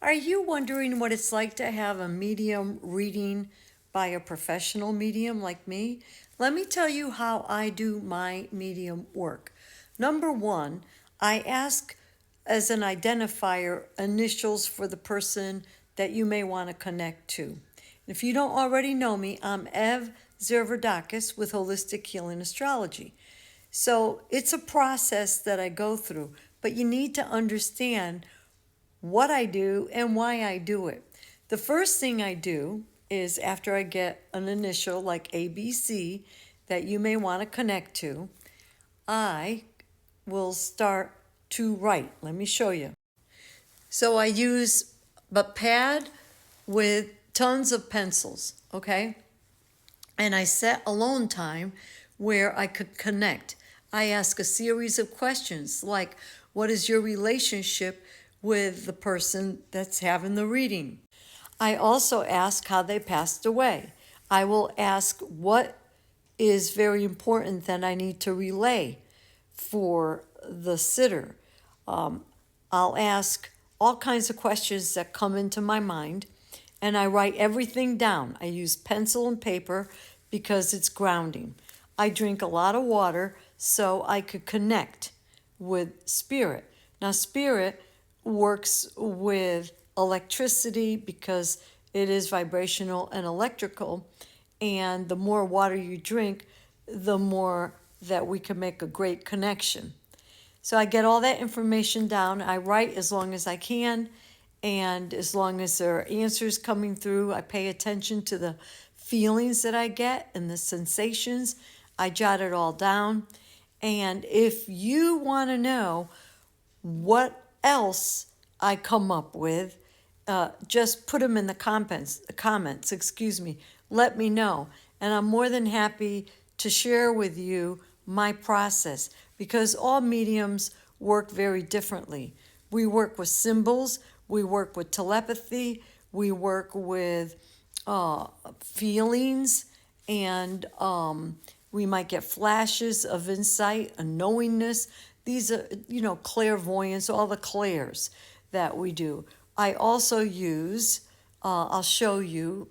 Are you wondering what it's like to have a medium reading by a professional medium like me? Let me tell you how I do my medium work. Number one, I ask as an identifier initials for the person that you may want to connect to. If you don't already know me, I'm Ev Zervoudakis with Holistic Healing Astrology. So it's a process that I go through, but you need to understand what I do and why I do it. The first thing I do is after I get an initial like ABC that you may want to connect to, I will start to write. Let me show you. So I use a pad with tons of pencils, okay? And I set alone time where I could connect. I ask a series of questions like, what is your relationship with the person that's having the reading? I also ask how they passed away. I will ask what is very important that I need to relay for the sitter. I'll ask all kinds of questions that come into my mind, and I write everything down. I use pencil and paper because it's grounding. I drink a lot of water so I could connect with spirit. Now, spirit works with electricity because it is vibrational and electrical, and the more water you drink, the more that we can make a great connection. So I get all that information down. I write as long as I can, and as long as there are answers coming through, I pay attention to the feelings that I get and the sensations. I jot it all down. And if you want to know what else I come up with, just put them in the comments, let me know. And I'm more than happy to share with you my process because all mediums work very differently. We work with symbols, we work with telepathy, we work with feelings, and we might get flashes of insight, a knowingness. These are, clairvoyance, all the clairs that we do. I also use, I'll show you,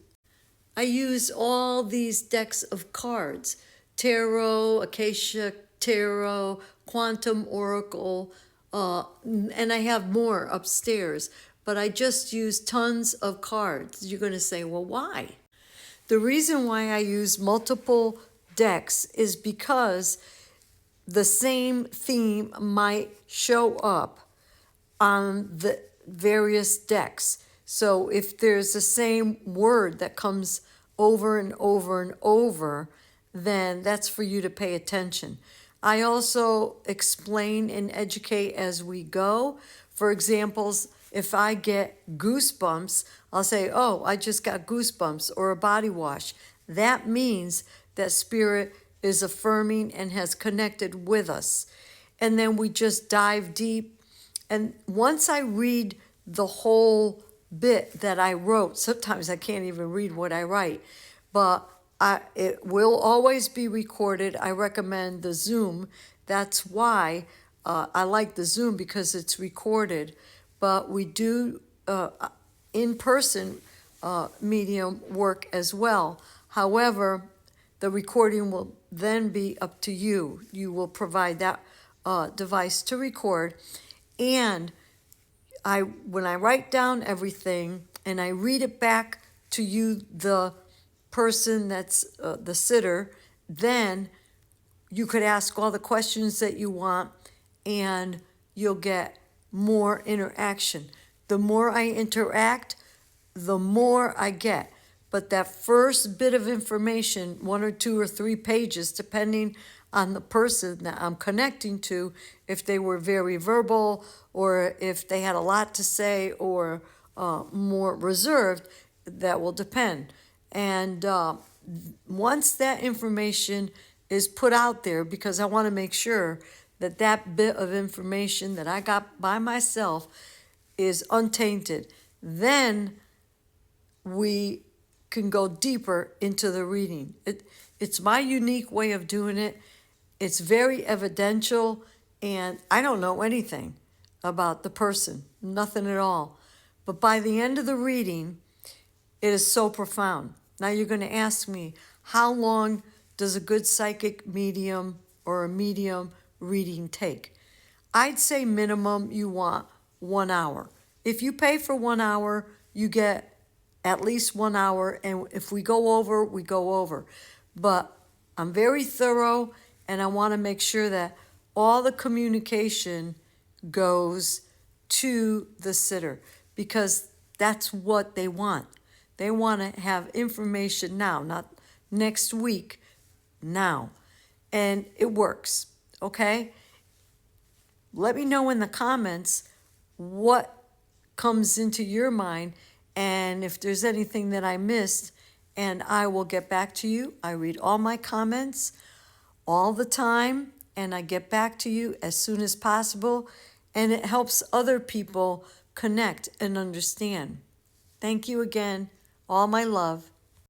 I use all these decks of cards, tarot, acacia tarot, quantum oracle, and I have more upstairs, but I just use tons of cards. You're going to say, well, why? The reason why I use multiple decks is because the same theme might show up on the various decks. So if there's the same word that comes over and over and over, then that's for you to pay attention. I also explain and educate as we go. For examples, if I get goosebumps, I'll say, oh, I just got goosebumps, or a body wash. That means that spirit is affirming and has connected with us. And then we just dive deep. And once I read the whole bit that I wrote, sometimes I can't even read what I write, but it will always be recorded. I recommend the Zoom. That's why I like the Zoom, because it's recorded. But we do in-person medium work as well. However, the recording will then be up to you. You will provide that device to record. And when I write down everything and I read it back to you, the person that's the sitter, then you could ask all the questions that you want and you'll get more interaction. The more I interact, the more I get. But that first bit of information, 1 or 2 or 3 pages, depending on the person that I'm connecting to, if they were very verbal or if they had a lot to say or more reserved, that will depend. And once that information is put out there, because I want to make sure that that bit of information that I got by myself is untainted, then we can go deeper into the reading. It's my unique way of doing it. It's very evidential, and I don't know anything about the person, nothing at all. But by the end of the reading, it is so profound. Now you're going to ask me, how long does a good psychic medium or a medium reading take? I'd say minimum you want 1 hour. If you pay for 1 hour, you get at least 1 hour. And if we go over, we go over. But I'm very thorough, and I want to make sure that all the communication goes to the sitter, because that's what they want. They want to have information now, not next week, now. And it works, okay? Let me know in the comments what comes into your mind, and if there's anything that I missed, and I will get back to you. I read all my comments all the time, and I get back to you as soon as possible, and it helps other people connect and understand. Thank you again. All my love.